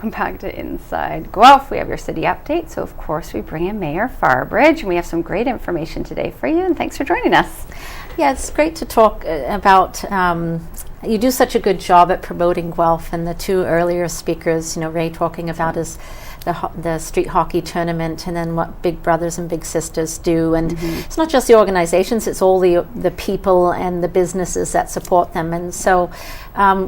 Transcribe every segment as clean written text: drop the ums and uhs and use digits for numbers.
welcome back to Inside Guelph. We have your city update, so of course we bring in Mayor Farbridge, and we have some great information today for you, and thanks for joining us. Yeah, it's great to talk about, you do such a good job at promoting Guelph, and the two earlier speakers, Ray talking about his the street hockey tournament, and then what Big Brothers and Big Sisters do. And it's not just the organizations, it's all the people and the businesses that support them. And so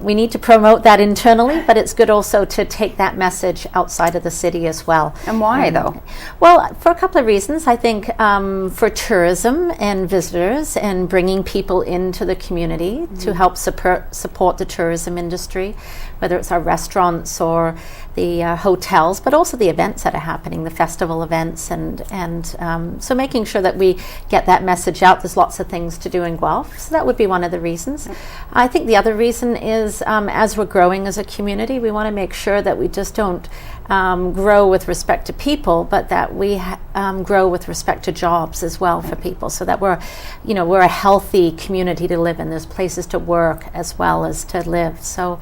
we need to promote that internally, but it's good also to take that message outside of the city as well. And why though? Well, for a couple of reasons. I think for tourism and visitors and bringing people into the community to help support the tourism industry, whether it's our restaurants or the hotels, but also the events that are happening, the festival events, and so making sure that we get that message out. There's lots of things to do in Guelph, so that would be one of the reasons. I think the other reason is as we're growing as a community, we want to make sure that we just don't grow with respect to people, but that we grow with respect to jobs as well for people, so that we're a healthy community to live in. There's places to work as well as to live. So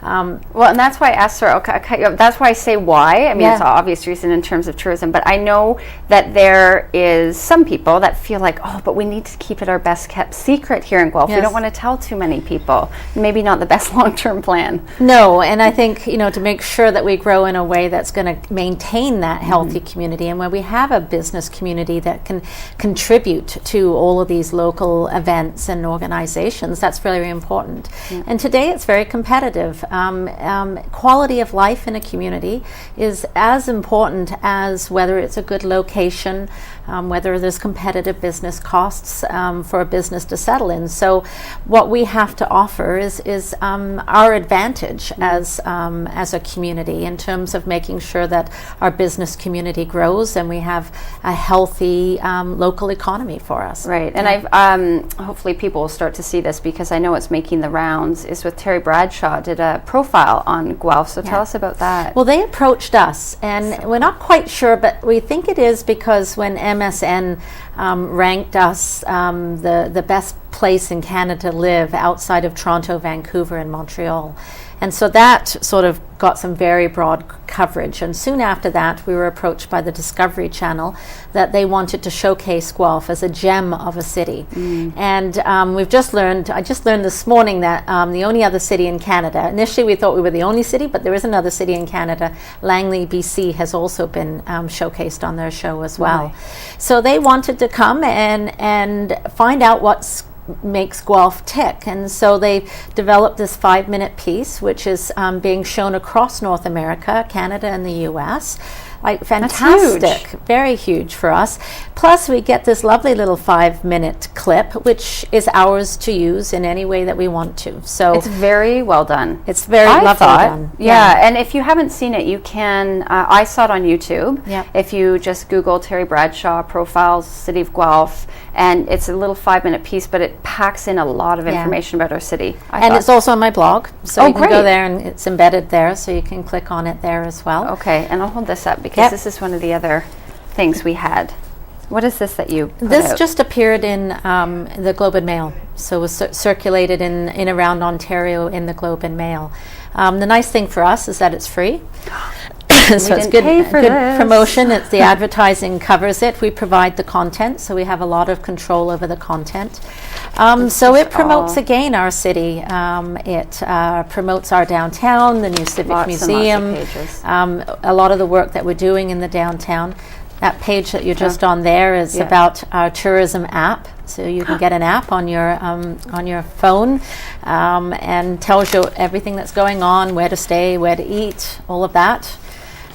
well, and that's why I asked her, that's why I say why. I mean, it's an obvious reason in terms of tourism, but I know that there is some people that feel like, but we need to keep it our best kept secret here in Guelph. We don't want to tell too many people. Maybe not the best long-term plan. No, and I think, to make sure that we grow in a way that's going to maintain that healthy community, and where we have a business community that can contribute to all of these local events and organizations, that's very important. And today it's very competitive. Quality of life in a community is as important as whether it's a good location, whether there's competitive business costs for a business to settle in. So what we have to offer is our advantage as a community in terms of making sure that our business community grows and we have a healthy local economy for us. Right, and I've hopefully people will start to see this, because I know it's making the rounds, is with Terry Bradshaw did a profile on Guelph, so tell us about that. Well, they approached us, and we're not quite sure, but we think it is because when MSN ranked us the best place in Canada to live outside of Toronto, Vancouver, and Montreal. And so that sort of got some very broad coverage. And soon after that, we were approached by the Discovery Channel that they wanted to showcase Guelph as a gem of a city. And I just learned this morning that the only other city in Canada, initially we thought we were the only city, but there is another city in Canada, Langley, BC, has also been showcased on their show as well. So they wanted to come and find out makes Guelph tick, and so they developed this 5-minute piece, which is being shown across North America, Canada, and the US. Fantastic, very huge for us. Plus we get this lovely little 5-minute clip, which is ours to use in any way that we want to. So it's very well done. It's very lovely done. Yeah, and if you haven't seen it, you can, I saw it on YouTube. If you just Google Terry Bradshaw profiles, City of Guelph, and it's a little 5-minute piece, but it packs in a lot of information about our city. It's also on my blog, so you can go there, and it's embedded there, so you can click on it there as well. Okay, and I'll hold this up because this is one of the other things we had. What is this that you put This out? just appeared in the Globe and Mail, so it was circulated in around Ontario in the Globe and Mail. The nice thing for us is that it's free. So it's good promotion. It's the advertising covers it. We provide the content, so we have a lot of control over the content. So it promotes again our city. It promotes our downtown, the new Civic Museum, a lot of the work that we're doing in the downtown. That page that you're just on there is about our tourism app. So you can get an app on your phone and tells you everything that's going on, where to stay, where to eat, all of that.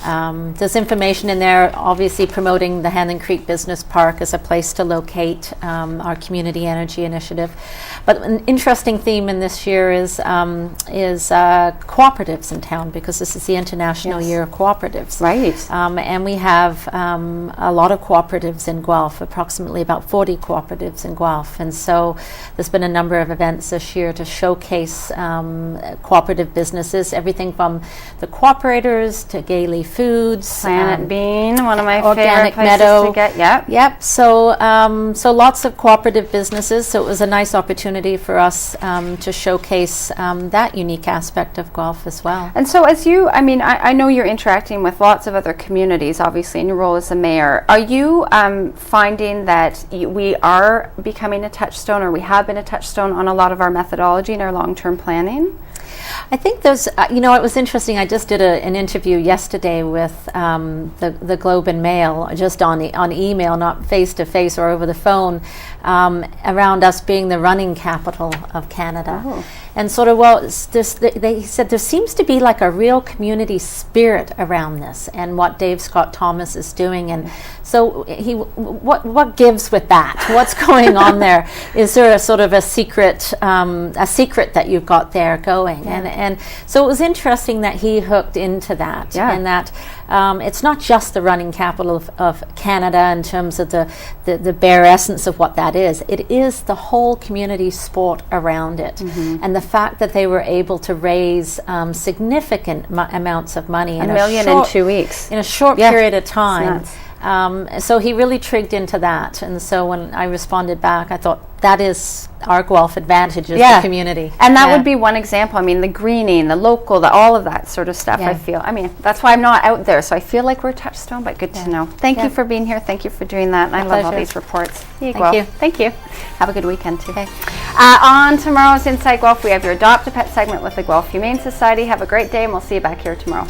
There's information in there obviously promoting the Hannon Creek Business Park as a place to locate our community energy initiative. But an interesting theme in this year is cooperatives in town, because this is the International Year of Cooperatives. Right. And we have a lot of cooperatives in Guelph, approximately about 40 cooperatives in Guelph. And so there's been a number of events this year to showcase cooperative businesses, everything from the cooperators to Gay Leaf Foods, Planet Bean, one of my Organic favorite places Meadow. to get. Yep. Yep. So lots of cooperative businesses. So it was a nice opportunity for us to showcase that unique aspect of Guelph as well. And so as you, I mean, I know you're interacting with lots of other communities, obviously, in your role as the mayor. Are you finding that we are becoming a touchstone, or we have been a touchstone on a lot of our methodology and our long-term planning? I think there's, it was interesting. I just did an interview yesterday with the Globe and Mail, just on email, not face to face or over the phone, around us being the running capital of Canada. Oh. And sort of, they said there seems to be like a real community spirit around this, and what Dave Scott Thomas is doing. And so what gives with that? What's going on there? Is there a sort of a secret that you've got there going? Yeah. And so it was interesting that he hooked into that, and that it's not just the running capital of Canada in terms of the bare essence of what that is. It is the whole community sport around it, and the fact that they were able to raise significant amounts of money, $1 million in 2 weeks in a short period of time. Nuts. So he really trigged into that, and so when I responded back, I thought that is our Guelph advantage, is the community. And that would be one example. I mean, the greening, the local, all of that sort of stuff, I feel. I mean, that's why I'm not out there, so I feel like we're a touchstone, but good to know. Thank you for being here. Thank you for doing that. And I love all these reports. Thank you. Thank you. Have a good weekend, too. Okay. On tomorrow's Inside Guelph, we have your Adopt a Pet segment with the Guelph Humane Society. Have a great day, and we'll see you back here tomorrow.